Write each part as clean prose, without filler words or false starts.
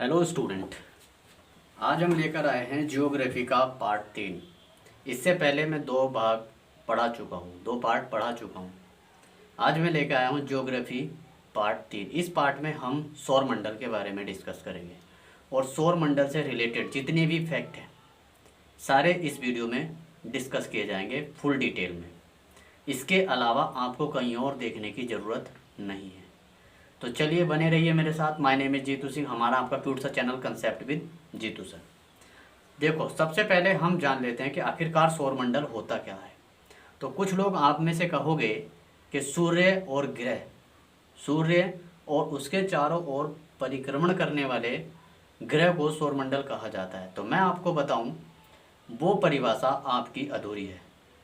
Hello student. आज हम लेकर आए हैं जियोग्राफी का पार्ट 3। इससे पहले मैं दो पार्ट पढ़ा चुका हूँ। आज मैं लेकर आया हूँ जियोग्राफी पार्ट 3। इस पार्ट में हम सौर मंडल के बारे में डिस्कस करेंगे और सौर मंडल से रिलेटेड जितने भी फैक्ट हैं सारे इस वीडियो में डिस्कस किए जाएंगे फुल डिटेल में। इसके अलावा आपको कहीं और देखने की ज़रूरत नहीं है। तो चलिए बने रहिए मेरे साथ। My name is Jeetu Singh, हमारा आपका क्यूट सा channel concept with Jeetu sir. देखो, सबसे पहले हम जान लेते हैं कि आखिरकार सौरमंडल होता क्या है। तो कुछ लोग आप में से कहोगे कि सूर्य और उसके चारों ओर परिक्रमण करने वाले ग्रह को सौरमंडल कहा जाता है। तो मैं आपको बताऊं, वो परिभाषा आपकी अधूरी है।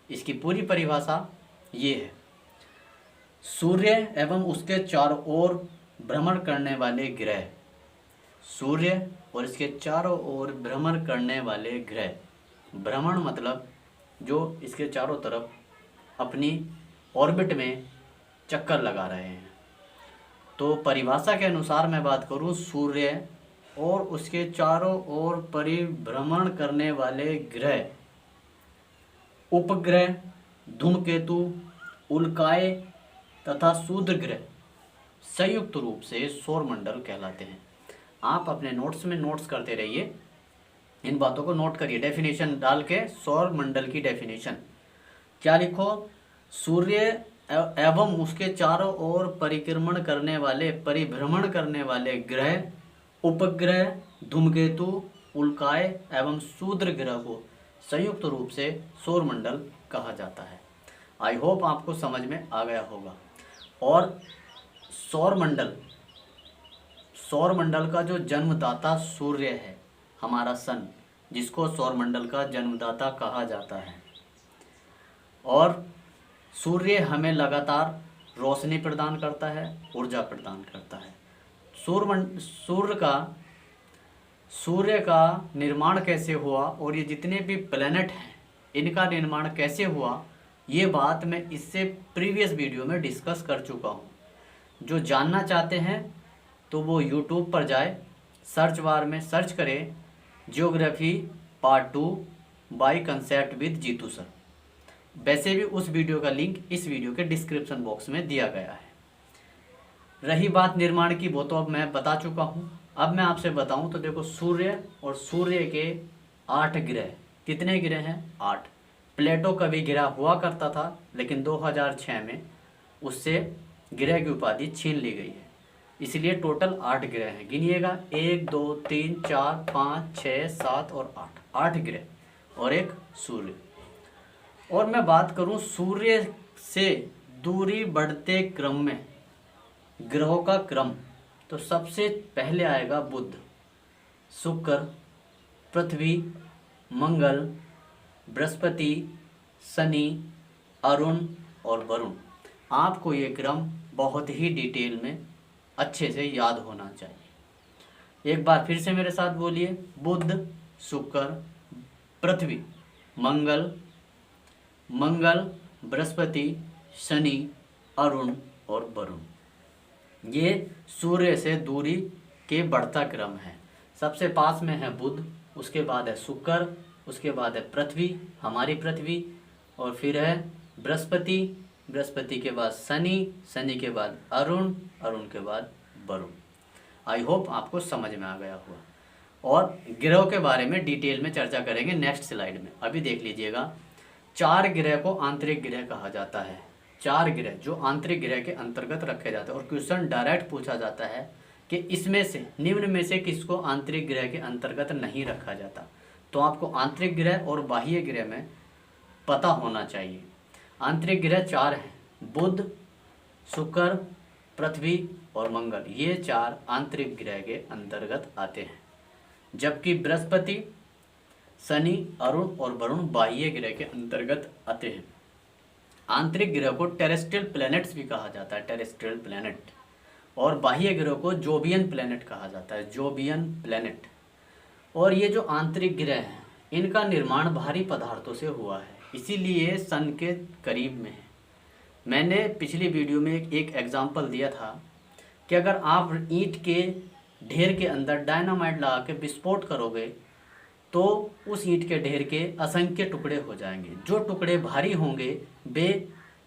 इसकी पूरी परिभाषा ये है: सूर्य एवं उसके चारों ओर भ्रमण करने वाले ग्रह। सूर्य और इसके चारों ओर भ्रमण करने वाले ग्रह। भ्रमण मतलब जो इसके चारों तरफ अपनी ऑर्बिट में चक्कर लगा रहे हैं। तो परिभाषा के अनुसार मैं बात करूं, सूर्य और उसके चारों ओर परिभ्रमण करने वाले ग्रह, उपग्रह, धूमकेतु, उल्काएं तथा क्षुद्र ग्रह संयुक्त रूप से सौरमंडल कहलाते हैं। आप अपने नोट्स में नोट्स करते रहिए, इन बातों को नोट करिए। डेफिनेशन डाल के सौरमंडल की डेफिनेशन क्या लिखो: सूर्य एवं उसके चारों ओर परिभ्रमण करने वाले ग्रह, उपग्रह, धूमकेतु, उल्काएं एवं क्षुद्र ग्रह को संयुक्त रूप से सौरमंडल कहा जाता है। आई होप आपको समझ में आ गया होगा। और सौरमंडल का जो जन्मदाता सूर्य है, हमारा सन, जिसको सौरमंडल का जन्मदाता कहा जाता है। और सूर्य हमें लगातार रोशनी प्रदान करता है, ऊर्जा प्रदान करता है। सूर्य का निर्माण कैसे हुआ और ये जितने भी प्लैनेट हैं इनका निर्माण कैसे हुआ, ये बात मैं इससे प्रीवियस वीडियो में डिस्कस कर चुका हूँ। जो जानना चाहते हैं तो वो यूट्यूब पर जाए, सर्च बार में सर्च करें geography part 2 by concept with Jeetu sir. वैसे भी उस वीडियो का लिंक इस वीडियो के डिस्क्रिप्शन बॉक्स में दिया गया है। रही बात निर्माण की, वो तो अब मैं बता चुका हूँ। अब मैं आपसे बताऊँ तो देखो, सूर्य और सूर्य के 8 ग्रह। कितने ग्रह हैं? 8। प्लेटो कभी ग्रह हुआ करता था, लेकिन 2006 में उससे ग्रह की उपाधि छीन ली गई है। इसलिए टोटल 8 ग्रह हैं। गिनिएगा: 1 2 3 4 5 6 7 और 8 ग्रह और एक सूर्य। और मैं बात करूं सूर्य से दूरी बढ़ते क्रम में ग्रहों का क्रम, तो सबसे पहले आएगा बुध, शुक्र, पृथ्वी, मंगल, बृहस्पति, शनि, अरुण और वरुण। आपको ये क्रम बहुत ही डिटेल में अच्छे से याद होना चाहिए। एक बार फिर से मेरे साथ बोलिए: बुध, शुक्र, पृथ्वी, मंगल, बृहस्पति, शनि, अरुण और वरुण। ये सूर्य से दूरी के बढ़ता क्रम है। सबसे पास में है बुध, उसके बाद है शुक्र, उसके बाद है पृथ्वी, हमारी पृथ्वी, और फिर है बृहस्पति के बाद शनि के बाद अरुण के बाद वरुण। आई होप आपको समझ में आ गया होगा। और ग्रहों के बारे में डिटेल में चर्चा करेंगे नेक्स्ट स्लाइड में। अभी देख लीजिएगा, 4 ग्रह को आंतरिक ग्रह कहा जाता है। 4 ग्रह जो आंतरिक ग्रह के अंतर्गत रखे जाते हैं। और क्वेश्चन डायरेक्ट पूछा जाता है कि इसमें से निम्न में से किसको आंतरिक ग्रह के अंतर्गत नहीं रखा जाता। तो आपको आंतरिक ग्रह और बाह्य ग्रह में पता होना चाहिए। आंतरिक ग्रह 4 हैं: बुध, शुक्र, पृथ्वी और मंगल। ये 4 आंतरिक ग्रह के अंतर्गत आते हैं, जबकि बृहस्पति, शनि, अरुण और वरुण बाह्य ग्रह के अंतर्गत आते हैं। आंतरिक ग्रह को टेरेस्ट्रियल प्लैनेट्स भी कहा जाता है, टेरेस्ट्रियल प्लैनेट। और बाह्य ग्रह को जोबियन प्लैनेट कहा जाता है, जोबियन प्लैनेट। और ये जो आंतरिक ग्रह हैं इनका निर्माण भारी पदार्थों से हुआ है, इसीलिए सन के करीब में है। मैंने पिछली वीडियो में एक एग्जाम्पल दिया था कि अगर आप ईंट के ढेर के अंदर डायनामाइट लगा के विस्फोट करोगे तो उस ईंट के ढेर के असंख्य टुकड़े हो जाएंगे। जो टुकड़े भारी होंगे वे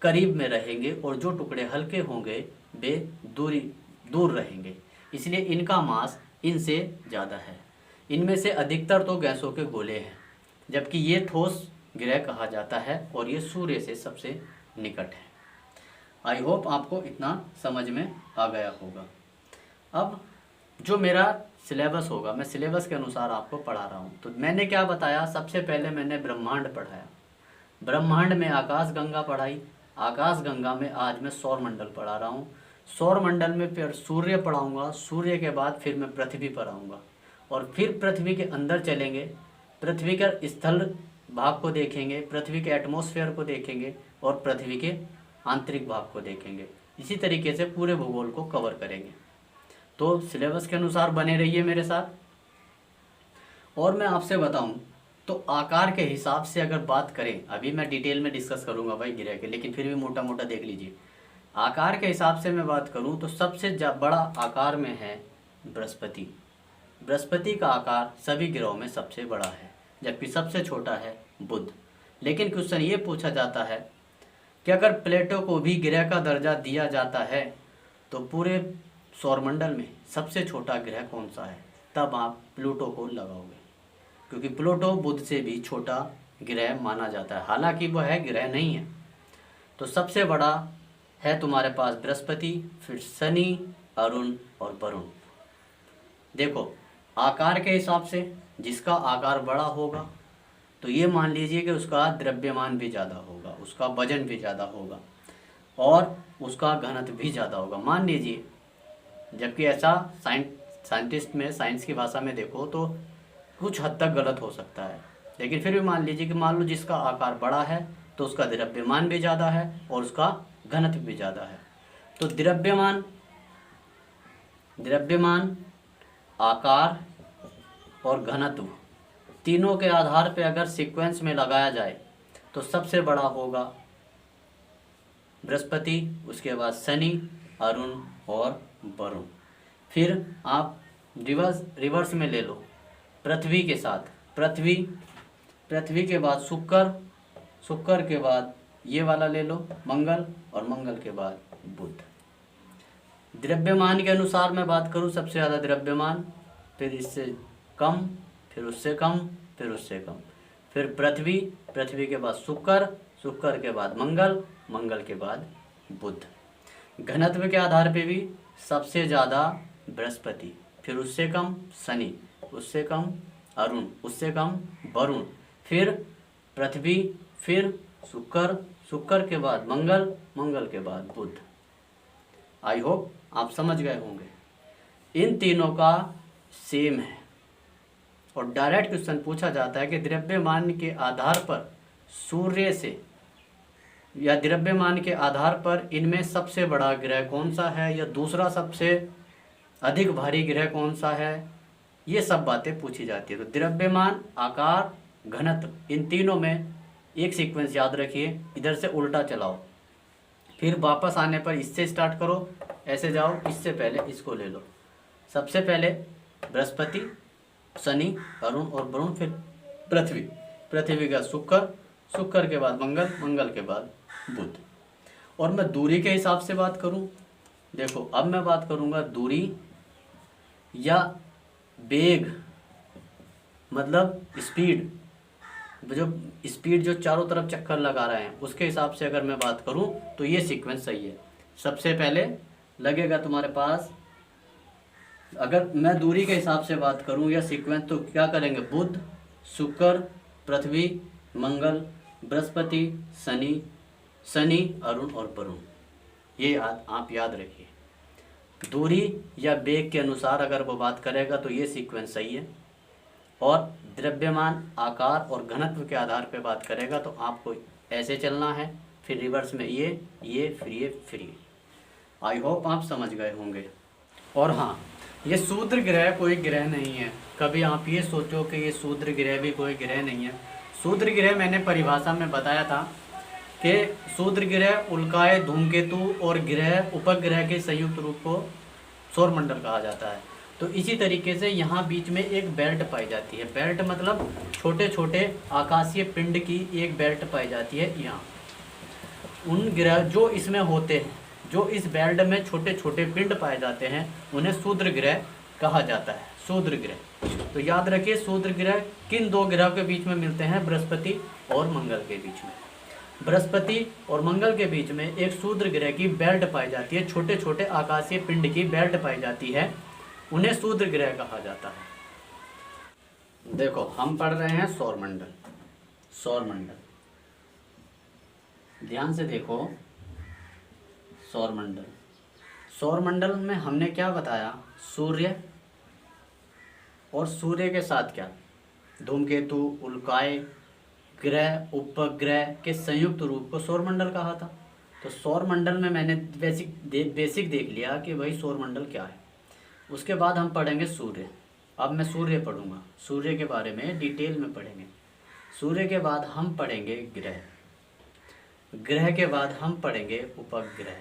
करीब में रहेंगे और जो टुकड़े हल्के होंगे वे दूर रहेंगे। इसलिए इनका मास इनसे ज़्यादा है। इनमें से अधिकतर तो गैसों के गोले हैं, जबकि ये ठोस ग्रह कहा जाता है और ये सूर्य से सबसे निकट है। आई होप आपको इतना समझ में आ गया होगा। अब जो मेरा सिलेबस होगा, मैं सिलेबस के अनुसार आपको पढ़ा रहा हूँ। तो मैंने क्या बताया, सबसे पहले मैंने ब्रह्मांड पढ़ाया, ब्रह्मांड में आकाश गंगा पढ़ाई, आकाश गंगा में आज मैं सौरमंडल पढ़ा रहा हूँ, सौरमंडल में फिर सूर्य पढ़ाऊँगा, सूर्य के बाद फिर मैं पृथ्वी पढ़ाऊँगा और फिर पृथ्वी के अंदर चलेंगे, पृथ्वी का स्थल भाग को देखेंगे, पृथ्वी के एटमॉस्फेयर को देखेंगे और पृथ्वी के आंतरिक भाग को देखेंगे। इसी तरीके से पूरे भूगोल को कवर करेंगे। तो सिलेबस के अनुसार बने रहिए मेरे साथ। और मैं आपसे बताऊं तो आकार के हिसाब से अगर बात करें, अभी मैं डिटेल में डिस्कस करूंगा भाई ग्रह के, लेकिन फिर भी मोटा मोटा देख लीजिए। आकार के हिसाब से मैं बात करूं तो सबसे बड़ा आकार में है बृहस्पति। बृहस्पति का आकार सभी ग्रहों में सबसे बड़ा है, जबकि सबसे छोटा है बुध। लेकिन क्वेश्चन ये पूछा जाता है कि अगर प्लेटो को भी ग्रह का दर्जा दिया जाता है तो पूरे सौरमंडल में सबसे छोटा ग्रह कौन सा है, तब आप प्लूटो को लगाओगे, क्योंकि प्लूटो बुध से भी छोटा ग्रह माना जाता है, हालांकि वह है ग्रह नहीं है। तो सबसे बड़ा है तुम्हारे पास बृहस्पति, फिर शनि, अरुण और वरुण। देखो आकार के हिसाब से जिसका आकार बड़ा होगा तो ये मान लीजिए कि उसका द्रव्यमान भी ज़्यादा होगा, उसका वजन भी ज़्यादा होगा और उसका घनत्व भी ज़्यादा होगा। मान लीजिए, जबकि ऐसा साइंटिस्ट में साइंस की भाषा में देखो तो कुछ हद तक गलत हो सकता है, लेकिन फिर भी मान लीजिए कि मान लो जिसका आकार बड़ा है तो उसका द्रव्यमान भी ज़्यादा है और उसका घनत्व भी ज़्यादा है। तो द्रव्यमान, आकार और घनत्व तीनों के आधार पर अगर सीक्वेंस में लगाया जाए तो सबसे बड़ा होगा बृहस्पति, उसके बाद शनि, अरुण और वरुण। फिर आप रिवर्स में ले लो पृथ्वी के साथ, पृथ्वी के बाद शुक्र के बाद ये वाला ले लो मंगल और मंगल के बाद बुध। द्रव्यमान के अनुसार मैं बात करूँ, सबसे ज़्यादा द्रव्यमान, फिर इससे कम, फिर उससे कम, फिर उससे कम, फिर पृथ्वी के बाद शुक्र के बाद मंगल के बाद बुध। घनत्व के आधार पे भी सबसे ज़्यादा बृहस्पति, फिर उससे कम शनि, उससे कम अरुण, उससे कम वरुण, फिर पृथ्वी, फिर शुक्र के बाद मंगल के बाद बुध। आई होप आप समझ गए होंगे। इन तीनों का सेम है और डायरेक्ट क्वेश्चन पूछा जाता है कि द्रव्यमान के आधार पर सूर्य से या द्रव्यमान के आधार पर इनमें सबसे बड़ा ग्रह कौन सा है या दूसरा सबसे अधिक भारी ग्रह कौन सा है, ये सब बातें पूछी जाती है। तो द्रव्यमान, आकार, घनत्व, इन तीनों में एक सीक्वेंस याद रखिए, इधर से उल्टा चलाओ, फिर वापस आने पर इससे स्टार्ट करो, ऐसे जाओ, इससे पहले इसको ले लो। सबसे पहले बृहस्पति, शनि, अरुण और वरुण, फिर पृथ्वी का शुक्र के बाद मंगल के बाद बुध। और मैं दूरी के हिसाब से बात करूं, देखो अब मैं बात करूंगा दूरी या वेग, मतलब स्पीड जो चारों तरफ चक्कर लगा रहे हैं उसके हिसाब से अगर मैं बात करूं तो ये सीक्वेंस सही है। सबसे पहले लगेगा तुम्हारे पास, अगर मैं दूरी के हिसाब से बात करूं या सीक्वेंस, तो क्या करेंगे, बुध, शुक्र, पृथ्वी, मंगल, बृहस्पति, शनि, अरुण और वरुण। ये आप याद रखिए। दूरी या वेग के अनुसार अगर वो बात करेगा तो ये सीक्वेंस सही है, और द्रव्यमान, आकार और घनत्व के आधार पे बात करेगा तो आपको ऐसे चलना है, फिर रिवर्स में ये फिर ये। आई होप आप समझ गए होंगे। और हाँ, ये शूद्र ग्रह कोई ग्रह नहीं है। कभी आप ये सोचो कि ये शूद्र ग्रह भी कोई ग्रह नहीं है। शूद्र ग्रह मैंने परिभाषा में बताया था कि शूद्र ग्रह उल्काएँ, धूमकेतु और ग्रह उपग्रह के संयुक्त रूप को सौरमंडल कहा जाता है। तो इसी तरीके से यहाँ बीच में एक बेल्ट पाई जाती है। बेल्ट मतलब छोटे छोटे आकाशीय पिंड की एक बेल्ट पाई जाती है यहाँ। उन ग्रह जो इसमें होते हैं, जो इस बेल्ट में छोटे छोटे पिंड पाए जाते हैं, उन्हें शूद्र ग्रह कहा जाता है। शूद्र ग्रह। तो याद रखिए शूद्र ग्रह किन दो ग्रहों के बीच में मिलते हैं? बृहस्पति और मंगल के बीच में। बृहस्पति और मंगल के बीच में एक शूद्र ग्रह की बेल्ट पाई जाती है, छोटे छोटे आकाशीय पिंड की बेल्ट पाई जाती है, उन्हें शूद्र ग्रह कहा जाता है। देखो हम पढ़ रहे हैं सौरमंडल। सौरमंडल ध्यान से देखो। सौरमंडल, सौरमंडल में हमने क्या बताया? सूर्य और सूर्य के साथ क्या? धूमकेतु, उल्काएं, ग्रह, उपग्रह के संयुक्त रूप को सौरमंडल कहा था। तो सौरमंडल में मैंने बेसिक देख लिया कि भाई सौरमंडल क्या है। उसके बाद हम पढ़ेंगे सूर्य। अब मैं सूर्य पढ़ूंगा, सूर्य के बारे में डिटेल में पढ़ेंगे। सूर्य के बाद हम पढ़ेंगे ग्रह, ग्रह के बाद हम पढ़ेंगे उपग्रह,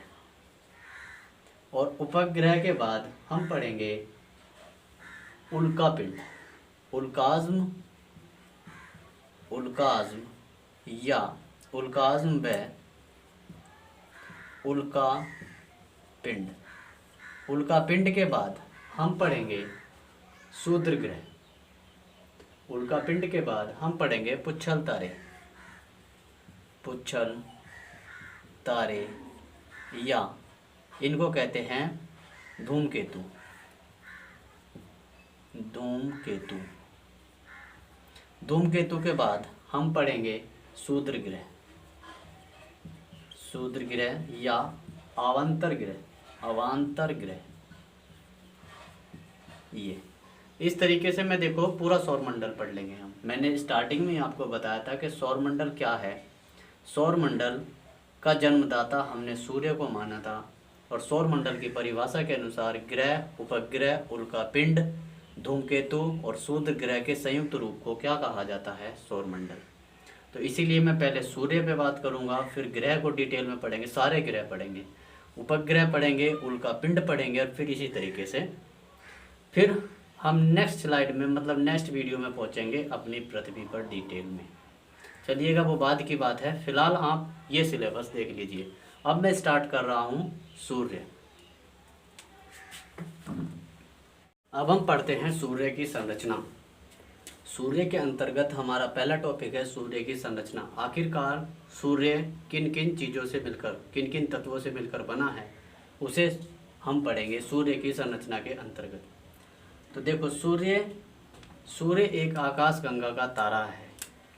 और उपग्रह के बाद हम पढ़ेंगे उल्कापिंड, उल्काज्म, उल्काज्म या उल्काज्म व उल्कापिंड। उल्कापिंड के बाद हम पढ़ेंगे शूद्र ग्रह। उल्कापिंड के बाद हम पढ़ेंगे पुच्छल तारे। पुच्छल तारे या इनको कहते हैं धूमकेतु। धूमकेतु। धूमकेतु के बाद हम पढ़ेंगे शूद्र ग्रह। शूद्र ग्रह या अवांतर ग्रह। अवांतर ग्रह। ये इस तरीके से मैं देखो पूरा सौरमंडल पढ़ लेंगे हम। मैंने स्टार्टिंग में आपको बताया था कि सौरमंडल क्या है। सौरमंडल का जन्मदाता हमने सूर्य को माना था, और सौरमंडल की परिभाषा के अनुसार ग्रह, उपग्रह, उल्कापिंड, धूमकेतु और शूद्र ग्रह के संयुक्त रूप को क्या कहा जाता है? सौरमंडल। तो इसीलिए मैं पहले सूर्य पे बात करूंगा, फिर ग्रह को डिटेल में पढ़ेंगे, सारे ग्रह पढ़ेंगे, उपग्रह पढ़ेंगे, उल्कापिंड पढ़ेंगे, और फिर इसी तरीके से फिर हम नेक्स्ट स्लाइड में मतलब नेक्स्ट वीडियो में पहुंचेंगे अपनी पृथ्वी पर डिटेल में। चलिएगा वो बाद की बात है, फिलहाल आप ये सिलेबस देख लीजिए। अब मैं स्टार्ट कर रहा हूँ सूर्य। अब हम पढ़ते हैं सूर्य की संरचना। सूर्य के अंतर्गत हमारा पहला टॉपिक है सूर्य की संरचना। आखिरकार सूर्य किन किन चीज़ों से मिलकर, किन किन तत्वों से मिलकर बना है, उसे हम पढ़ेंगे सूर्य की संरचना के अंतर्गत। तो देखो सूर्य एक आकाशगंगा का तारा है।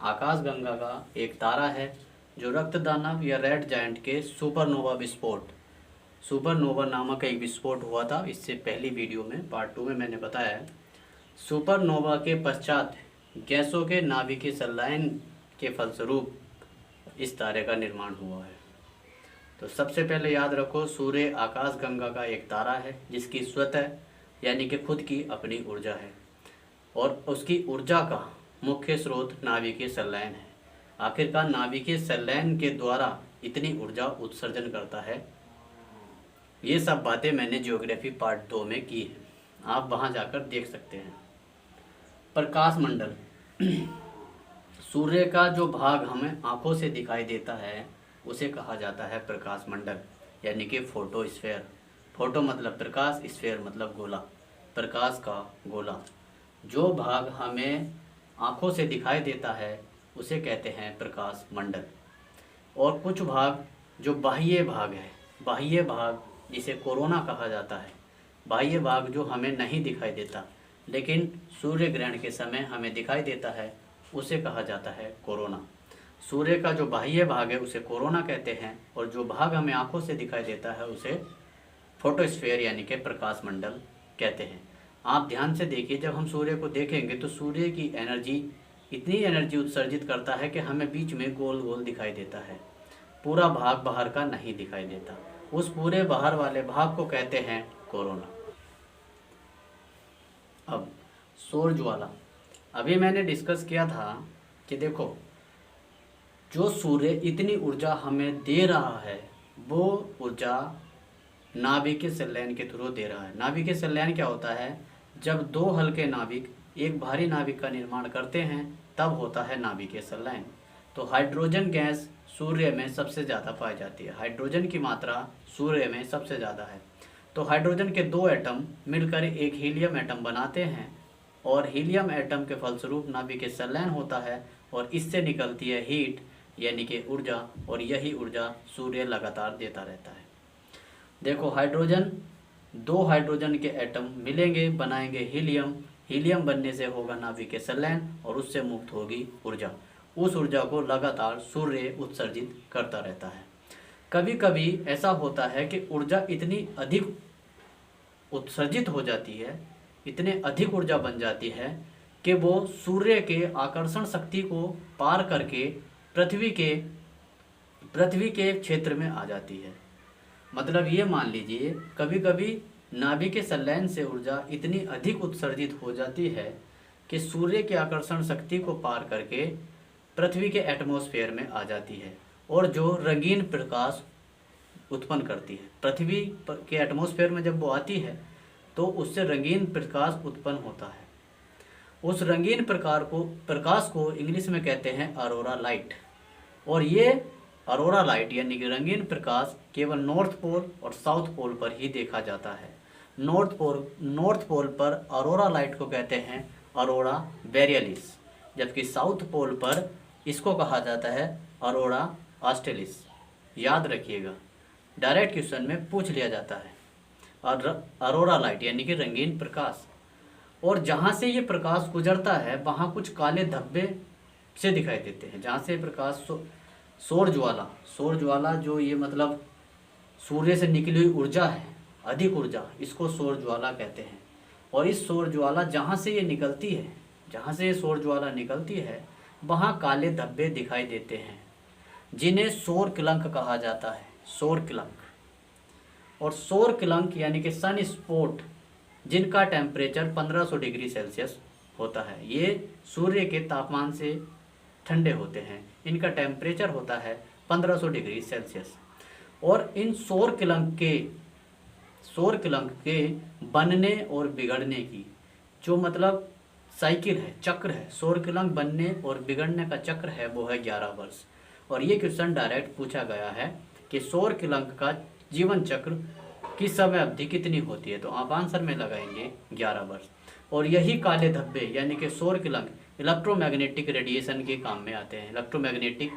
आकाशगंगा का एक तारा है जो रक्तदानव या रेड जायंट के सुपरनोवा विस्फोट, सुपरनोवा नामक एक विस्फोट हुआ था। इससे पहली वीडियो में पार्ट 2 में मैंने बताया है। सुपरनोवा के पश्चात गैसों के नाभिकीय संलयन के फलस्वरूप इस तारे का निर्माण हुआ है। तो सबसे पहले याद रखो सूर्य आकाशगंगा का एक तारा है जिसकी स्वतः यानी कि खुद की अपनी ऊर्जा है, और उसकी ऊर्जा का मुख्य स्रोत नाभिकीय संलयन है। आखिरकार नाभिकीय संलयन के द्वारा इतनी ऊर्जा उत्सर्जन करता है। ये सब बातें मैंने ज्योग्राफी पार्ट 2 में की है, आप वहाँ जाकर देख सकते हैं। प्रकाश मंडल सूर्य का जो भाग हमें आंखों से दिखाई देता है उसे कहा जाता है प्रकाश मंडल, यानी कि फोटोस्फीयर। फोटो मतलब प्रकाश, स्फीयर मतलब गोला, प्रकाश का गोला। जो भाग हमें आँखों से दिखाई देता है उसे कहते हैं प्रकाश मंडल। और कुछ भाग जो बाह्य भाग है, बाह्य भाग जिसे कोरोना कहा जाता है, बाह्य भाग जो हमें नहीं दिखाई देता लेकिन सूर्य ग्रहण के समय हमें दिखाई देता है, उसे कहा जाता है कोरोना। सूर्य का जो बाह्य भाग है उसे कोरोना कहते हैं, और जो भाग हमें आँखों से दिखाई देता है उसे फोटोस्फीयर यानी कि प्रकाश मंडल कहते हैं। आप ध्यान से देखिए, जब हम सूर्य को देखेंगे तो सूर्य की एनर्जी इतनी एनर्जी उत्सर्जित करता है कि हमें बीच में गोल गोल दिखाई देता है, पूरा भाग बाहर का नहीं दिखाई देता। उस पूरे बाहर वाले भाग को कहते हैं कोरोना। अब सौर ज्वाला, अभी मैंने डिस्कस किया था कि देखो जो सूर्य इतनी ऊर्जा हमें दे रहा है वो ऊर्जा नाभिकीय संलयन के थ्रू दे रहा है। नाभिकीय संलयन क्या होता है? जब दो हल्के नाभिक एक भारी नाभिक का निर्माण करते हैं तब होता है नाभिकीय संलयन। तो हाइड्रोजन गैस सूर्य में सबसे ज़्यादा पाई जाती है, हाइड्रोजन की मात्रा सूर्य में सबसे ज़्यादा है। तो हाइड्रोजन के दो एटम मिलकर एक हीलियम एटम बनाते हैं और हीलियम एटम के फलस्वरूप नाभिकीय संलयन होता है और इससे निकलती है हीट यानी कि ऊर्जा, और यही ऊर्जा सूर्य लगातार देता रहता है। देखो दो हाइड्रोजन के एटम मिलेंगे बनाएंगे हीलियम, हीलियम बनने से होगा नाभिकीय संलयन और उससे मुक्त होगी ऊर्जा। उस ऊर्जा को लगातार सूर्य उत्सर्जित करता रहता है। कभी कभी ऐसा होता है कि ऊर्जा इतनी अधिक उत्सर्जित हो जाती है, इतने अधिक ऊर्जा बन जाती है कि वो सूर्य के आकर्षण शक्ति को पार करके पृथ्वी के क्षेत्र में आ जाती है। मतलब ये मान लीजिए कभी कभी नाभिकीय संलयन से ऊर्जा इतनी अधिक उत्सर्जित हो जाती है कि सूर्य के आकर्षण शक्ति को पार करके पृथ्वी के एटमॉस्फेयर में आ जाती है और जो रंगीन प्रकाश उत्पन्न करती है। पृथ्वी के एटमॉस्फेयर में जब वो आती है तो उससे रंगीन प्रकाश उत्पन्न होता है। उस रंगीन प्रकाश को इंग्लिश में कहते हैं अरोरा लाइट। और ये अरोरा लाइट यानी कि रंगीन प्रकाश केवल नॉर्थ पोल और साउथ पोल पर ही देखा जाता है। नॉर्थ पोल पर अरोरा लाइट को कहते हैं अरोरा बोरियलिस, जबकि साउथ पोल पर इसको कहा जाता है अरोरा ऑस्ट्रेलिस। याद रखिएगा, डायरेक्ट क्वेश्चन में पूछ लिया जाता है। और अरोरा लाइट यानी कि रंगीन प्रकाश, और जहाँ से ये प्रकाश गुजरता है वहाँ कुछ काले धब्बे से दिखाई देते हैं। जहाँ से प्रकाश सौर ज्वाला जो ये मतलब सूर्य से निकली हुई ऊर्जा है, अधिक ऊर्जा, इसको सौर ज्वाला कहते हैं। और इस सौर ज्वाला जहाँ से ये निकलती है, जहाँ से ये सौर ज्वाला निकलती है वहाँ काले धब्बे दिखाई देते हैं जिन्हें सौर किलंक कहा जाता है, सौर किलंक। और सौर किलंक यानी कि सन स्पॉट जिनका टेम्परेचर 1500 डिग्री सेल्सियस होता है, ये सूर्य के तापमान से ठंडे होते हैं। इनका टेम्परेचर होता है 1500 डिग्री सेल्सियस। और इन सौर किलंक के बनने और बिगड़ने की जो मतलब साइकिल है, चक्र है, सौर किलंक बनने और बिगड़ने का चक्र है वो है 11 वर्ष। और ये क्वेश्चन डायरेक्ट पूछा गया है कि सौर किलंक का जीवन चक्र की समय अवधि कितनी होती है, तो आप आंसर में लगाएंगे 11 वर्ष। और यही काले धब्बे यानी कि सौर किलंक इलेक्ट्रोमैग्नेटिक रेडिएशन के काम में आते हैं। इलेक्ट्रोमैग्नेटिक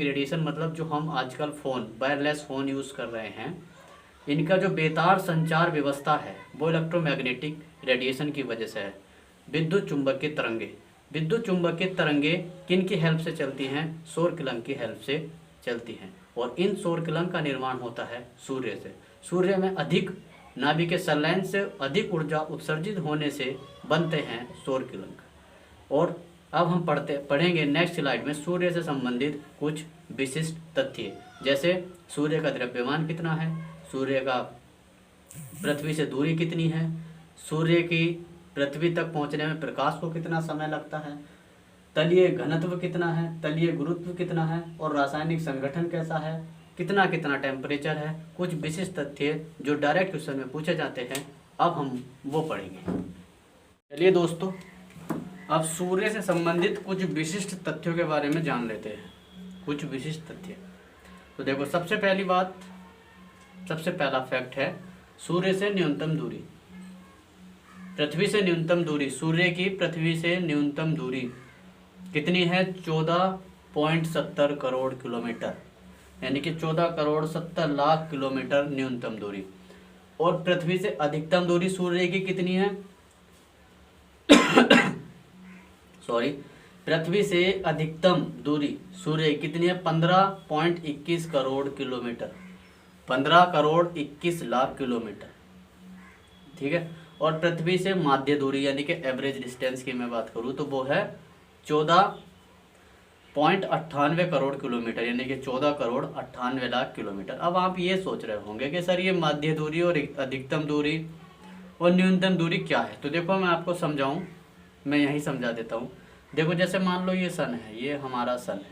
रेडिएशन मतलब जो हम आजकल वायरलेस फ़ोन यूज़ कर रहे हैं, इनका जो बेतार संचार व्यवस्था है वो इलेक्ट्रोमैग्नेटिक रेडिएशन की वजह से है। विद्युत चुंबकीय तरंगे किन की हेल्प से चलती हैं? सौर किलंक की हेल्प से चलती हैं। और इन सौर किलंक का निर्माण होता है सूर्य से। सूर्य में अधिक नाभिकीय संलयन से अधिक ऊर्जा उत्सर्जित होने से बनते हैं सौर किलंक। और अब हम पढ़ेंगे नेक्स्ट स्लाइड में सूर्य से संबंधित कुछ विशिष्ट तथ्य, जैसे सूर्य का द्रव्यमान कितना है, सूर्य का पृथ्वी से दूरी कितनी है, सूर्य की पृथ्वी तक पहुंचने में प्रकाश को कितना समय लगता है, तलीय घनत्व कितना है, तलीय गुरुत्व कितना है, और रासायनिक संगठन कैसा है, कितना टेम्परेचर है। कुछ विशिष्ट तथ्य जो डायरेक्ट क्वेश्चन में पूछे जाते हैं, अब हम वो पढ़ेंगे। चलिए दोस्तों, अब सूर्य से संबंधित कुछ विशिष्ट तथ्यों के बारे में जान लेते हैं। कुछ विशिष्ट तथ्य, तो देखो सबसे पहला फैक्ट है सूर्य से न्यूनतम दूरी। पृथ्वी से न्यूनतम दूरी, सूर्य की पृथ्वी से न्यूनतम दूरी कितनी है? 14.70 करोड़ किलोमीटर, यानी कि 14 करोड़ 70 लाख किलोमीटर न्यूनतम दूरी। और पृथ्वी से अधिकतम दूरी सूर्य की कितनी है? पृथ्वी से अधिकतम दूरी सूर्य कितनी है? 15.21 करोड़ किलोमीटर, 15 करोड़ 21 लाख किलोमीटर, ठीक है। और पृथ्वी से माध्य दूरी यानी कि एवरेज डिस्टेंस की मैं बात करूँ तो वो है 14.98 करोड़ किलोमीटर, यानी कि 14 करोड़ 98 लाख किलोमीटर। अब आप ये सोच रहे होंगे कि सर ये माध्य दूरी और अधिकतम दूरी और न्यूनतम दूरी क्या है? तो देखो मैं आपको समझाऊं, मैं यही समझा देता हूँ। देखो जैसे मान लो ये सन है, ये हमारा सन है,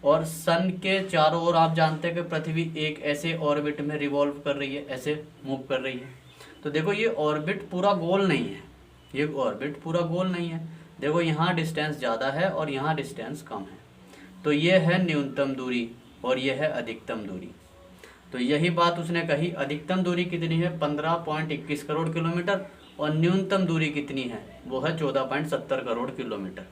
और सन के चारों ओर आप जानते हैं कि पृथ्वी एक ऐसे ऑर्बिट में रिवॉल्व कर रही है, ऐसे मूव कर रही है। तो देखो ये ऑर्बिट पूरा गोल नहीं है, ये ऑर्बिट पूरा गोल नहीं है। देखो यहाँ डिस्टेंस ज़्यादा है और यहाँ डिस्टेंस कम है। तो ये है न्यूनतम दूरी और ये है अधिकतम दूरी। तो यही बात उसने कही, अधिकतम दूरी कितनी है 15.21 करोड़ किलोमीटर और न्यूनतम दूरी कितनी है वो है 14.70 करोड़ किलोमीटर।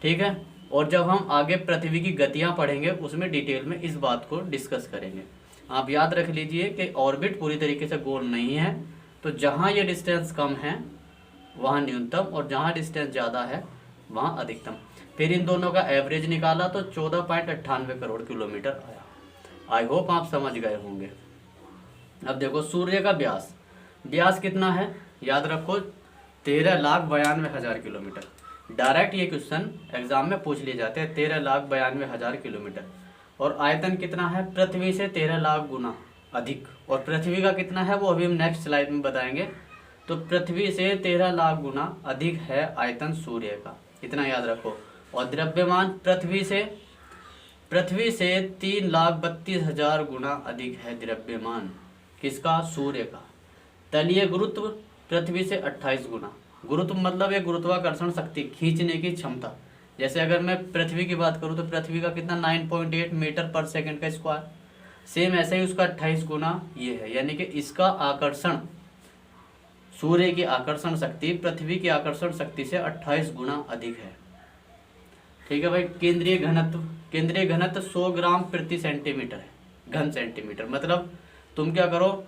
ठीक है। और जब हम आगे पृथ्वी की गतियां पढ़ेंगे उसमें डिटेल में इस बात को डिस्कस करेंगे। आप याद रख लीजिए कि ऑर्बिट पूरी तरीके से गोल नहीं है, तो जहां ये डिस्टेंस कम है वहां न्यूनतम और जहां डिस्टेंस ज़्यादा है वहां अधिकतम। फिर इन दोनों का एवरेज निकाला तो 14.98 करोड़ किलोमीटर आया। आई होप आप समझ गए होंगे। अब देखो सूर्य का व्यास, व्यास कितना है याद रखो 13,92,000 किलोमीटर। डायरेक्ट ये क्वेश्चन एग्जाम में पूछ लिए जाते हैं, 13,92,000 किलोमीटर। और आयतन कितना है पृथ्वी से 13 लाख गुना अधिक, और पृथ्वी का कितना है वो अभी हम नेक्स्ट स्लाइड में बताएंगे। तो पृथ्वी से 13 लाख गुना अधिक है आयतन सूर्य का, इतना याद रखो। और द्रव्यमान पृथ्वी से 3,32,000 गुना अधिक है द्रव्यमान, किसका सूर्य का। तलीय गुरुत्व पृथ्वी से 28 गुना, गुरुत्व मतलब ये गुरुत्वाकर्षण शक्ति खींचने की क्षमता। जैसे अगर मैं पृथ्वी की बात करूँ तो पृथ्वी का कितना 9.8 मीटर पर सेकंड का स्क्वायर, सेम ऐसे ही उसका 28 गुना ये है। यानी कि इसका आकर्षण, सूर्य की आकर्षण शक्ति पृथ्वी की आकर्षण शक्ति से 28 गुना अधिक है। ठीक है भाई। केंद्रीय घनत्व 100 ग्राम प्रति सेंटीमीटर है, घन सेंटीमीटर। मतलब तुम क्या करो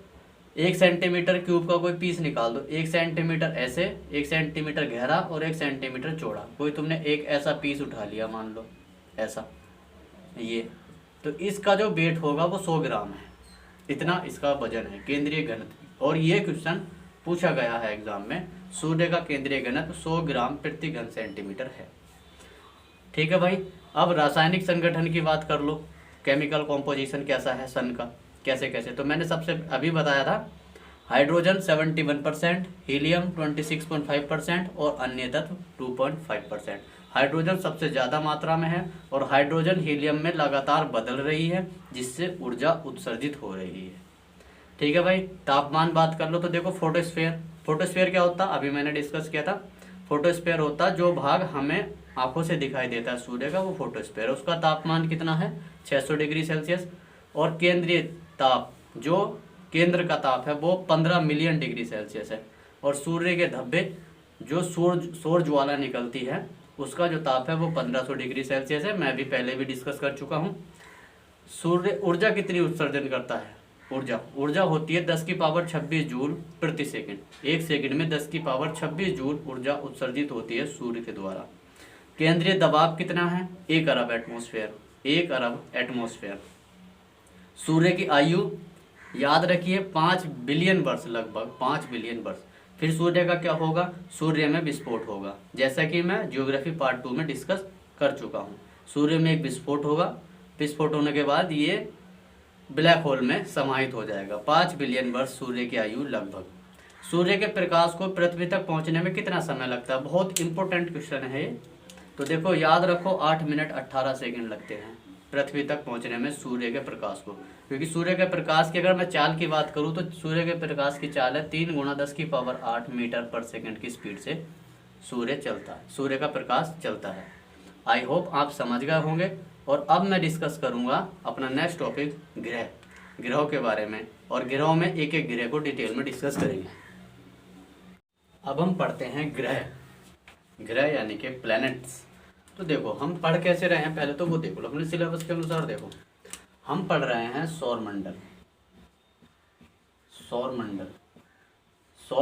1 सेंटीमीटर क्यूब का कोई पीस निकाल दो, 1 सेंटीमीटर ऐसे, 1 सेंटीमीटर गहरा और 1 सेंटीमीटर चौड़ा। कोई तुमने एक ऐसा पीस उठा लिया मान लो ऐसा, ये तो इसका जो वेट होगा वो 100 ग्राम है, इतना इसका वजन है केंद्रीय घनत्व। और ये क्वेश्चन पूछा गया है एग्जाम में, सूर्य का केंद्रीय घनत्व 100 ग्राम प्रति घन सेंटीमीटर है। ठीक है भाई। अब रासायनिक संगठन की बात कर लो, केमिकल कॉम्पोजिशन कैसा है सन का, कैसे कैसे। तो मैंने सबसे अभी बताया था हाइड्रोजन 71%, हीलियम 26.5% और अन्य तत्व 2.5%। हाइड्रोजन सबसे ज़्यादा मात्रा में है और हाइड्रोजन हीलियम में लगातार बदल रही है जिससे ऊर्जा उत्सर्जित हो रही है। ठीक है भाई। तापमान बात कर लो तो देखो फोटोस्फीयर क्या होता अभी मैंने डिस्कस किया था। फोटोस्फीयर होता जो भाग हमें आंखों से दिखाई देता है सूर्य का, वो फोटोस्फीयर है। उसका तापमान कितना है 600 डिग्री सेल्सियस। और केंद्रीय ताप, जो केंद्र का ताप है वो 15 मिलियन डिग्री सेल्सियस है। और सूर्य के धब्बे जो सौर ज्वाला निकलती है उसका जो ताप है वो 1500 डिग्री सेल्सियस है। मैं भी पहले भी डिस्कस कर चुका हूँ। सूर्य ऊर्जा कितनी उत्सर्जन करता है, ऊर्जा होती है 10 की पावर 26 जूल प्रति सेकंड। एक सेकंड में 10 की पावर 26 जूल ऊर्जा उत्सर्जित होती है सूर्य के द्वारा। केंद्रीय दबाव कितना है 1 अरब एटमॉस्फेयर। सूर्य की आयु याद रखिए 5 बिलियन वर्ष, लगभग 5 बिलियन वर्ष। फिर सूर्य का क्या होगा, सूर्य में विस्फोट होगा, जैसा कि मैं ज्योग्राफी पार्ट 2 में डिस्कस कर चुका हूँ। सूर्य में एक विस्फोट होगा, विस्फोट होने के बाद ये ब्लैक होल में समाहित हो जाएगा। 5 बिलियन वर्ष सूर्य की आयु लगभग। सूर्य के प्रकाश को पृथ्वी तक पहुंचने में कितना समय लगता है, बहुत इंपॉर्टेंट क्वेश्चन है। तो देखो याद रखो 8 मिनट 18 सेकंड लगते हैं पृथ्वी तक पहुंचने में सूर्य के प्रकाश को। क्योंकि सूर्य के प्रकाश की अगर मैं चाल की बात करूं तो सूर्य के प्रकाश की चाल है 3 × 10 की पावर 8 मीटर पर सेकंड की स्पीड से सूर्य का प्रकाश चलता है। आई होप आप समझ गए होंगे। और अब मैं डिस्कस करूंगा अपना नेक्स्ट टॉपिक ग्रहों के बारे में, और ग्रहों में एक एक ग्रह को डिटेल में डिस्कस करेंगे। अब हम पढ़ते हैं ग्रह यानी कि प्लैनेट्स। तो देखो हम पढ़ कैसे रहे हैं पहले तो वो देखो अपने सिलेबस के अनुसार। देखो हम पढ़ रहे हैं सौर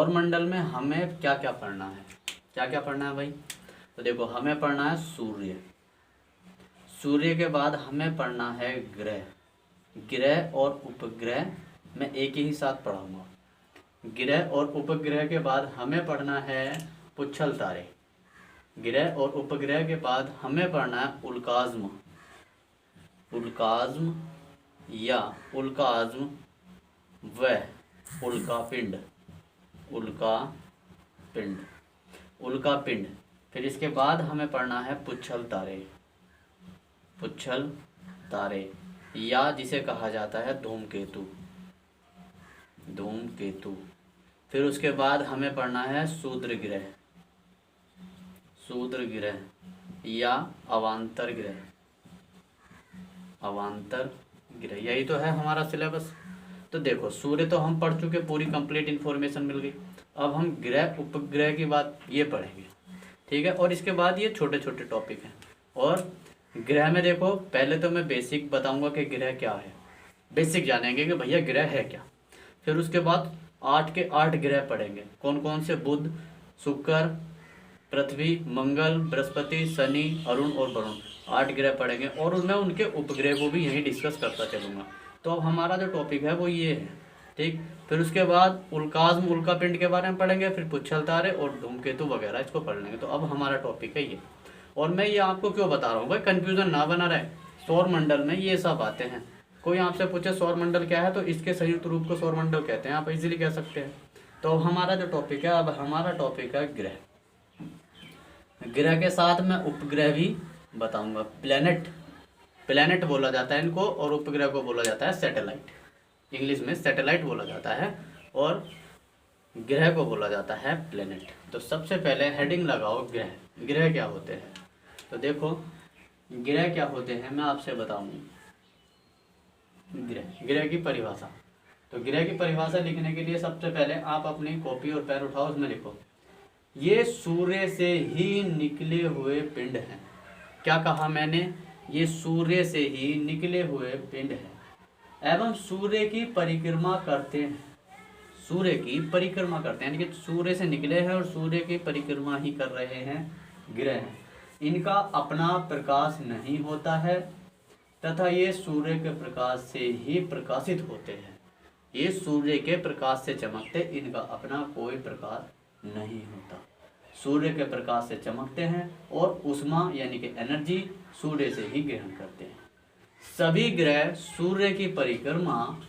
मंडल में हमें क्या क्या पढ़ना है भाई। तो देखो हमें पढ़ना है सूर्य के बाद हमें पढ़ना है ग्रह और उपग्रह। मैं एक ही साथ पढ़ाऊंगा। ग्रह और उपग्रह के बाद हमें पढ़ना है पुच्छल तारे। ग्रह और उपग्रह के बाद हमें पढ़ना है उल्काज्म या उल्काज्म व उल्कापिंड। फिर इसके बाद हमें पढ़ना है पुच्छल तारे या जिसे कहा जाता है धूमकेतु। फिर उसके बाद हमें पढ़ना है शूद्र ग्रह, शूद्र ग्रह या अवांतर ग्रह, अवांतर ग्रह, यही तो है हमारा सिलेबस। तो देखो सूर्य तो हम पढ़ चुके, पूरी कंप्लीट इन्फॉर्मेशन मिल गई। अब हम ग्रह उपग्रह की बात ये पढ़ेंगे, ठीक है। और इसके बाद ये छोटे छोटे टॉपिक हैं। और ग्रह में देखो पहले तो मैं बेसिक बताऊंगा कि ग्रह क्या है, बेसिक जानेंगे कि भैया ग्रह है क्या। फिर उसके बाद 8 के 8 ग्रह पढ़ेंगे, कौन कौन से, बुध, शुक्र, पृथ्वी, मंगल, बृहस्पति, शनि, अरुण और वरुण, 8 ग्रह पढ़ेंगे। और मैं उनके उपग्रह को भी यहीं डिस्कस करता चलूँगा। तो अब हमारा जो टॉपिक है वो ये है, ठीक। फिर उसके बाद उल्काज्म, उल्कापिंड के बारे में पढ़ेंगे, फिर पुच्छल तारे और धूमकेतु वगैरह इसको पढ़ लेंगे। तो अब हमारा टॉपिक है ये। और मैं ये आपको क्यों बता रहा हूँ भाई, कन्फ्यूज़न ना बना रहे। सौर मंडल में ये सब आते हैं। कोई आपसे पूछे सौर मंडल क्या है, तो इसके संयुक्त रूप को सौर मंडल कहते हैं, आप इजीली कह सकते हैं। तो हमारा जो टॉपिक है, अब हमारा टॉपिक है ग्रह। ग्रह के साथ मैं उपग्रह भी बताऊंगा। प्लैनेट, प्लैनेट बोला जाता है इनको, और उपग्रह को बोला जाता है सैटेलाइट, इंग्लिश में सैटेलाइट बोला जाता है, और ग्रह को बोला जाता है प्लैनेट। तो सबसे पहले हेडिंग लगाओ ग्रह। ग्रह क्या होते हैं, तो देखो ग्रह क्या होते हैं मैं आपसे बताऊंगा। ग्रह, ग्रह की परिभाषा। तो ग्रह की परिभाषा लिखने के लिए सबसे पहले आप अपनी कॉपी और पेन उठाओ, उसमें लिखो ये सूर्य से ही निकले हुए पिंड हैं। क्या कहा मैंने, ये सूर्य से ही निकले हुए पिंड हैं एवं सूर्य की परिक्रमा करते हैं। सूर्य की परिक्रमा करते हैं, यानी कि सूर्य से निकले हैं और सूर्य की परिक्रमा ही कर रहे हैं ग्रह। इनका अपना प्रकाश नहीं होता है तथा ये सूर्य के प्रकाश से ही प्रकाशित होते हैं। ये सूर्य के प्रकाश से चमकते, इनका अपना कोई प्रकाश नहीं होता। सूर्य के प्रकाश से चमकते हैं और ऊष्मा यानी कि एनर्जी सूर्य से ही ग्रहण करते हैं। सभी ग्रह सूर्य की परिक्रमा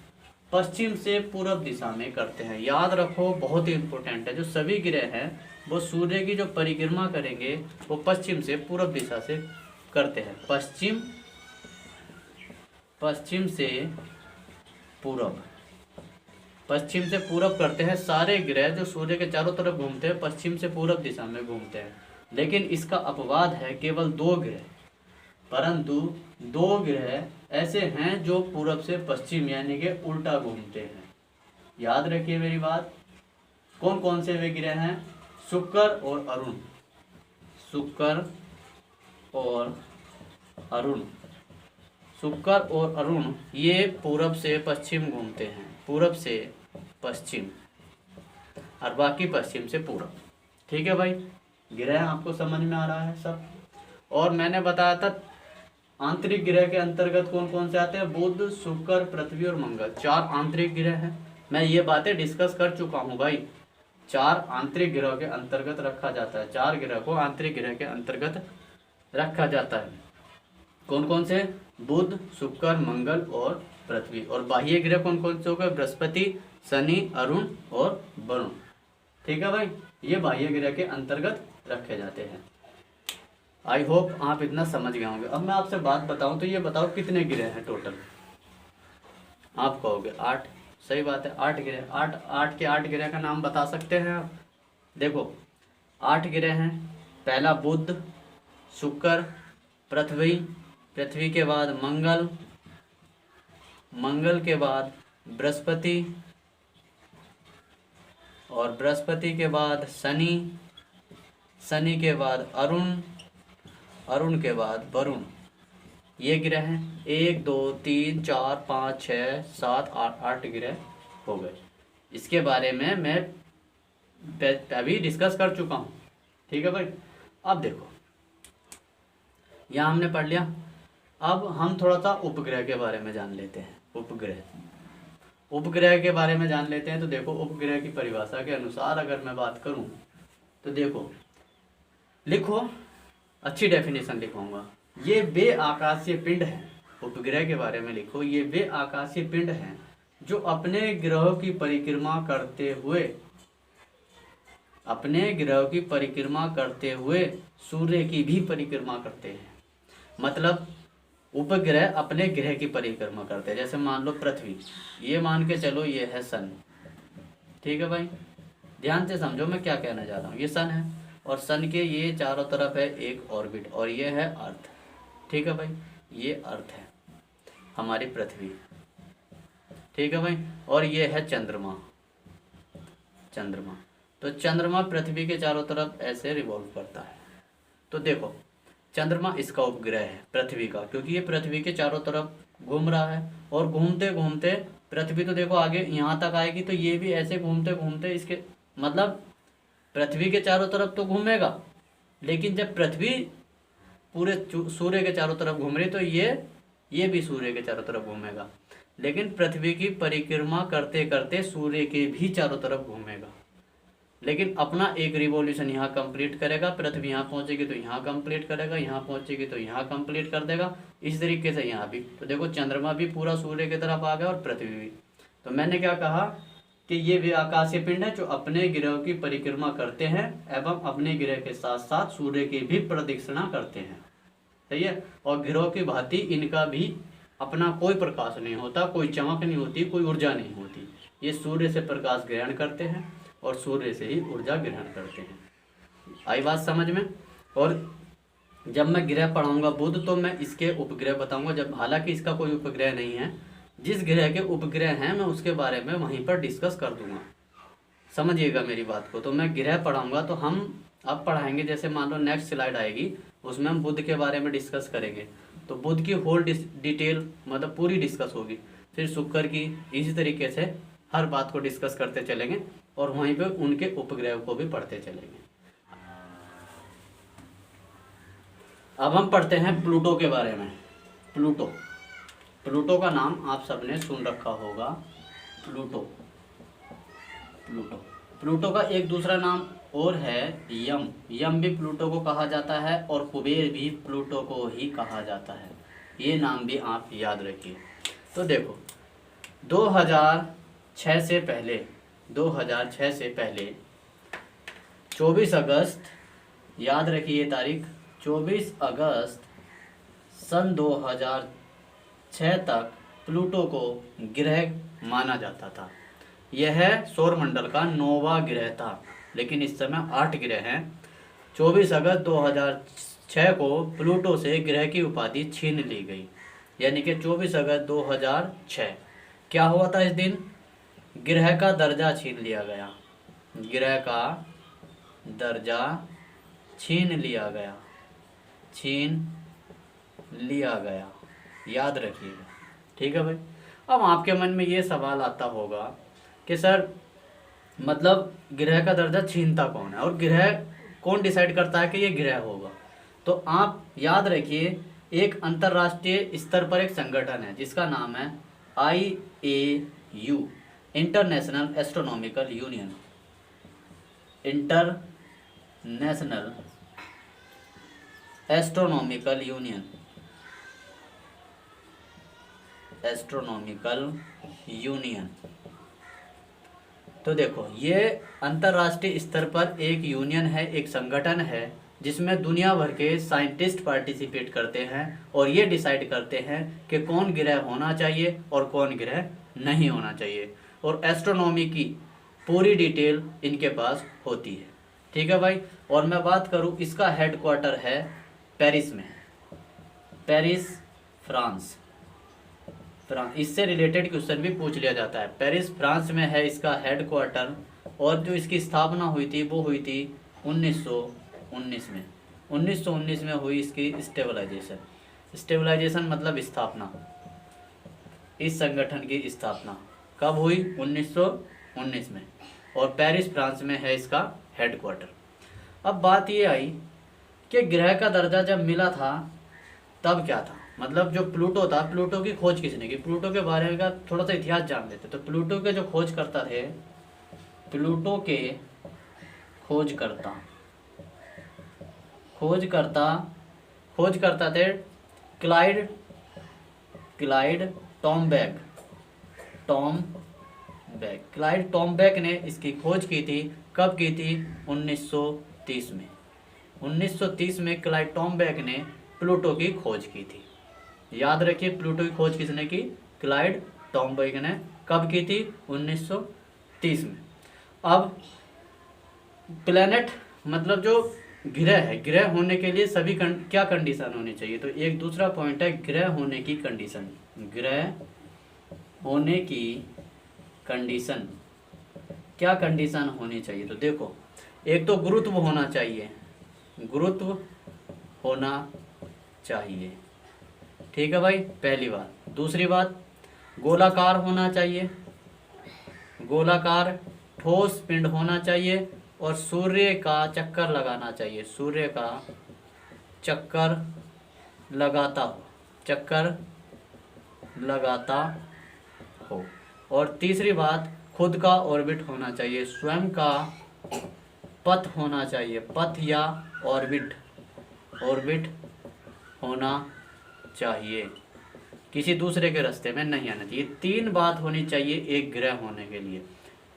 पश्चिम से पूर्व दिशा में करते हैं। याद रखो, बहुत ही इंपॉर्टेंट है। जो सभी ग्रह हैं वो सूर्य की जो परिक्रमा करेंगे वो पश्चिम से पूर्व दिशा से करते हैं। पश्चिम से पूर्व, पश्चिम से पूर्व करते हैं। सारे ग्रह जो सूर्य के चारों तरफ घूमते हैं पश्चिम से पूर्व दिशा में घूमते हैं। लेकिन इसका अपवाद है केवल 2 ग्रह, परंतु 2 ग्रह ऐसे हैं जो पूर्व से पश्चिम यानी कि उल्टा घूमते हैं। याद रखिए मेरी बात। कौन कौन से वे ग्रह हैं, शुक्र और अरुण, शुक्र और अरुण, शुक्र और अरुण ये पूरब से पश्चिम घूमते हैं, पूरब से पश्चिम, और बाकी पश्चिम से पूरब। ठीक है भाई, ग्रह आपको समझ में आ रहा है सब। और मैंने बताया था आंतरिक ग्रह के अंतर्गत कौन कौन से आते हैं, बुध, शुक्र, पृथ्वी और मंगल, 4 आंतरिक ग्रह हैं। मैं ये बातें डिस्कस कर चुका हूँ भाई। 4 आंतरिक ग्रह के अंतर्गत रखा जाता है, 4 ग्रह को आंतरिक ग्रह के अंतर्गत रखा जाता है। कौन कौन से, बुध, शुक्र, मंगल और पृथ्वी। और बाह्य ग्रह कौन कौन से हो गए, बृहस्पति, शनि, अरुण और वरुण। ठीक है भाई, ये बाह्य ग्रह के अंतर्गत रखे जाते हैं। आई होप आप इतना समझ गए होंगे। अब मैं आपसे बात बताऊं तो ये बताओ कितने ग्रह हैं टोटल। आप कहोगे 8, सही बात है, 8 ग्रह। 8 के 8 ग्रह का नाम बता सकते हैं आप। देखो 8 ग्रह हैं। पहला बुध, शुक्र, पृथ्वी, पृथ्वी के बाद मंगल, मंगल के बाद बृहस्पति, और बृहस्पति के बाद शनि, शनि के बाद अरुण, अरुण के बाद वरुण। ये ग्रह हैं। 1 2 3 4 5 6 7 8 ग्रह हो गए। इसके बारे में मैं अभी डिस्कस कर चुका हूँ। ठीक है भाई। अब देखो यहाँ हमने पढ़ लिया। अब हम थोड़ा सा उपग्रह के बारे में जान लेते हैं। उपग्रह के बारे में जान लेते हैं। तो देखो उपग्रह की परिभाषा के अनुसार अगर मैं बात करूं तो देखो, लिखो, अच्छी डेफिनेशन लिखवाऊंगा। ये वे आकाशीय पिंड हैं, उपग्रह के बारे में लिखो, ये वे आकाशीय पिंड हैं जो अपने ग्रहों की परिक्रमा करते हुए, अपने ग्रह की परिक्रमा करते हुए सूर्य की भी परिक्रमा करते हैं। मतलब उपग्रह अपने ग्रह की परिक्रमा करते हैं। जैसे मान लो पृथ्वी, ये मान के चलो ये है सन। ठीक है भाई, ध्यान से समझो मैं क्या कहना चाह रहा हूँ। ये सन है और सन के ये चारों तरफ है एक ऑर्बिट और ये है अर्थ। ठीक है भाई, ये अर्थ है हमारी पृथ्वी। ठीक है भाई, और ये है चंद्रमा। चंद्रमा, तो चंद्रमा पृथ्वी के चारों तरफ ऐसे रिवॉल्व करता है। तो देखो चंद्रमा इसका उपग्रह है पृथ्वी का, क्योंकि ये पृथ्वी के चारों तरफ घूम रहा है और घूमते घूमते पृथ्वी तो देखो आगे यहाँ तक आएगी, तो ये भी ऐसे घूमते घूमते इसके मतलब पृथ्वी के चारों तरफ तो घूमेगा, लेकिन जब पृथ्वी पूरे सूर्य के चारों तरफ घूम रही तो ये भी सूर्य के चारों तरफ घूमेगा, लेकिन पृथ्वी की परिक्रमा करते करते सूर्य के भी चारों तरफ घूमेगा, लेकिन अपना एक रिवॉल्यूशन यहाँ कंप्लीट करेगा। पृथ्वी यहाँ पहुँचेगी तो यहाँ कंप्लीट करेगा, यहाँ पहुँचेगी तो यहाँ कंप्लीट कर देगा। इस तरीके से यहाँ भी तो देखो चंद्रमा भी पूरा सूर्य की तरफ आ गया और पृथ्वी भी। तो मैंने क्या कहा कि ये भी आकाशीय पिंड है जो अपने ग्रह की परिक्रमा करते हैं एवं अपने ग्रह के साथ साथ सूर्य की भी प्रदक्षिणा करते हैं। सही है, और ग्रहों की भांति इनका भी अपना कोई प्रकाश नहीं होता, कोई चमक नहीं होती, कोई ऊर्जा नहीं होती। ये सूर्य से प्रकाश ग्रहण करते हैं और सूर्य से ही ऊर्जा ग्रहण करते हैं। आई बात समझ में। और जब मैं ग्रह पढ़ाऊंगा बुध तो मैं इसके उपग्रह बताऊंगा, जब हालांकि इसका कोई उपग्रह नहीं है, जिस ग्रह के उपग्रह हैं मैं उसके बारे में वहीं पर डिस्कस कर दूंगा। समझिएगा मेरी बात को। तो मैं ग्रह पढ़ाऊंगा तो हम अब पढ़ाएंगे, जैसे मान लो नेक्स्ट स्लाइड आएगी उसमें हम बुध के बारे में डिस्कस करेंगे, तो बुध की होल डिटेल मतलब पूरी डिस्कस होगी। फिर शुक्र की, इसी तरीके से हर बात को डिस्कस करते चलेंगे और वहीं पे उनके उपग्रह को भी पढ़ते चलेंगे। अब हम पढ़ते हैं प्लूटो के बारे में। प्लूटो, प्लूटो का नाम आप सबने सुन रखा होगा, प्लूटो। प्लूटो, प्लूटो का एक दूसरा नाम और है यम। यम भी प्लूटो को कहा जाता है और कुबेर भी प्लूटो को ही कहा जाता है। ये नाम भी आप याद रखिए। तो देखो 2006 से पहले 24 अगस्त, याद रखिए तारीख, 24 अगस्त सन 2006 तक प्लूटो को ग्रह माना जाता था। यह सौरमंडल का 9वां ग्रह था, लेकिन इस समय 8 ग्रह हैं। 24 अगस्त 2006 को प्लूटो से ग्रह की उपाधि छीन ली गई, यानी कि 24 अगस्त 2006 क्या हुआ था इस दिन? ग्रह का दर्जा छीन लिया गया। ग्रह का दर्जा छीन लिया गया, छीन लिया गया, याद रखिएगा। ठीक है भाई। अब आपके मन में ये सवाल आता होगा कि सर मतलब ग्रह का दर्जा छीनता कौन है और ग्रह कौन डिसाइड करता है कि ये ग्रह होगा? तो आप याद रखिए, एक अंतर्राष्ट्रीय स्तर पर एक संगठन है जिसका नाम है IAU, international astronomical union. International astronomical union, astronomical union. तो देखो ये अंतर्राष्ट्रीय स्तर पर एक यूनियन है, एक संगठन है जिसमें दुनिया भर के साइंटिस्ट पार्टिसिपेट करते हैं और ये डिसाइड करते हैं कि कौन ग्रह होना चाहिए और कौन ग्रह नहीं होना चाहिए, और एस्ट्रोनॉमी की पूरी डिटेल इनके पास होती है। ठीक है भाई। और मैं बात करूँ, इसका हेडक्वार्टर है पेरिस में, पेरिस फ्रांस। इससे रिलेटेड क्वेश्चन भी पूछ लिया जाता है। पेरिस फ्रांस में है इसका हेडक्वार्टर, और जो इसकी स्थापना हुई थी वो हुई थी 1919 में। 1919 में हुई इसकी स्टेबलाइजेशन। स्टेबलाइजेशन मतलब स्थापना। इस संगठन की स्थापना कब हुई? 1919 में, और पेरिस फ्रांस में है इसका हेडक्वार्टर। अब बात ये आई कि ग्रह का दर्जा जब मिला था तब क्या था, मतलब जो प्लूटो था, प्लूटो की खोज किसने की? प्लूटो के बारे में का थोड़ा सा इतिहास जान लेते। तो प्लूटो के जो खोजकर्ता थे, प्लूटो के खोजकर्ता थे क्लाइड टॉम्बैक ने इसकी खोज की थी। कब की थी? 1930 में। 1930 में क्लाइड टॉम्बैक ने प्लूटो की खोज की थी। याद रखिए, प्लूटो की खोज किसने की? क्लाइड टॉम्बैक ने। कब की थी? 1930 में। अब प्लैनेट मतलब जो ग्रह है, ग्रह होने के लिए सभी क्या कंडीशन होनी चाहिए, तो एक दूसरा पॉइंट है ग्रह होने की कंडीशन। ग्रह होने की कंडीशन, क्या कंडीशन होनी चाहिए, तो देखो एक तो गुरुत्व होना चाहिए, गुरुत्व होना चाहिए, ठीक है भाई, पहली बात। दूसरी बात, गोलाकार होना चाहिए, गोलाकार ठोस पिंड होना चाहिए, और सूर्य का चक्कर लगाना चाहिए, सूर्य का चक्कर लगाता हो, चक्कर लगाता हो। और तीसरी बात, खुद का ऑर्बिट होना चाहिए, स्वयं का पथ होना चाहिए, पथ या ऑर्बिट, ऑर्बिट होना चाहिए, किसी दूसरे के रास्ते में नहीं आना चाहिए। तीन बात होनी चाहिए एक ग्रह होने के लिए,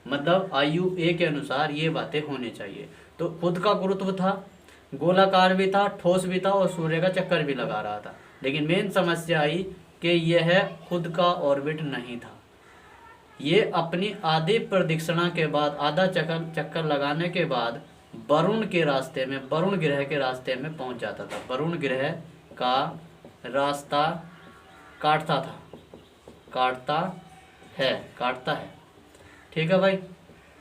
मतलब IUA के अनुसार ये बातें होनी चाहिए। तो खुद का गुरुत्व था, गोलाकार भी था, ठोस भी था, और सूर्य का चक्कर भी लगा रहा था। लेकिन मेन समस्या आई कि यह खुद का ऑर्बिट नहीं था, ये अपनी आधी प्रदक्षिणा के बाद, आधा चक्कर लगाने के बाद वरुण के रास्ते में, वरुण ग्रह के रास्ते में पहुंच जाता था, वरुण ग्रह का रास्ता काटता था, काटता है, ठीक है भाई।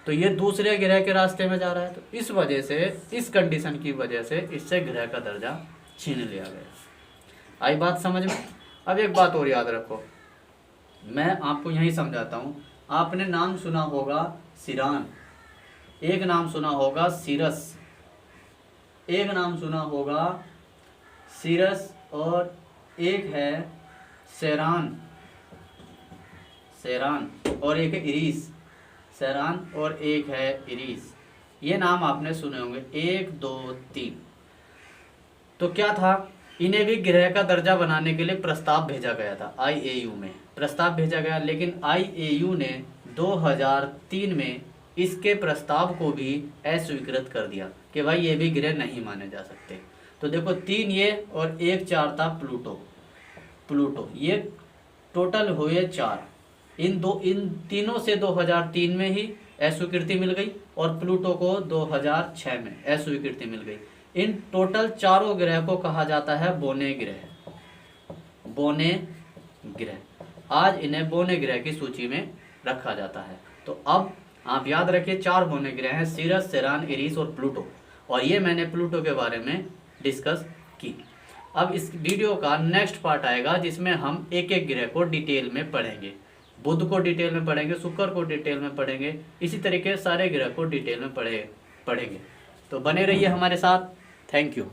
तो ये दूसरे ग्रह के रास्ते में जा रहा है, तो इस वजह से, इस कंडीशन की वजह से इससे ग्रह का दर्जा छीन लिया गया। आई बात समझ में। अब एक बात और याद रखो, मैं आपको यही समझाता हूँ। आपने नाम सुना होगा सिरान, एक नाम सुना होगा सीरस, एक नाम सुना होगा सीरस, और एक है सेरान, सेरान, और एक है इरीस, सेरान, और एक है इरीस। ये नाम आपने सुने होंगे, 1 2 3। तो क्या था, इन्हें भी ग्रह का दर्जा बनाने के लिए प्रस्ताव भेजा गया था, IAU में प्रस्ताव भेजा गया, लेकिन IAU ने 2003 में इसके प्रस्ताव को भी अस्वीकृत कर दिया कि भाई ये भी ग्रह नहीं माने जा सकते। तो देखो 3 ये और 1 4 था प्लूटो, प्लूटो, ये टोटल हुए 4। इन तीनों से 2003 में ही अस्वीकृति मिल गई, और प्लूटो को 2006 में अस्वीकृति मिल गई। इन टोटल चारों ग्रह को कहा जाता है बोने ग्रह, बोने ग्रह। आज इन्हें बोने ग्रह की सूची में रखा जाता है। तो अब आप याद रखिए 4 बोने ग्रह हैं, सीरस, सेरान, इरीस और प्लूटो, और ये मैंने प्लूटो के बारे में डिस्कस की। अब इस वीडियो का नेक्स्ट पार्ट आएगा जिसमें हम एक एक ग्रह को डिटेल में पढ़ेंगे। बुध को डिटेल में पढ़ेंगे, शुक्र को डिटेल में पढ़ेंगे, इसी तरीके सारे ग्रह को डिटेल में पढ़ेंगे। तो बने रहिए हमारे साथ। Thank you.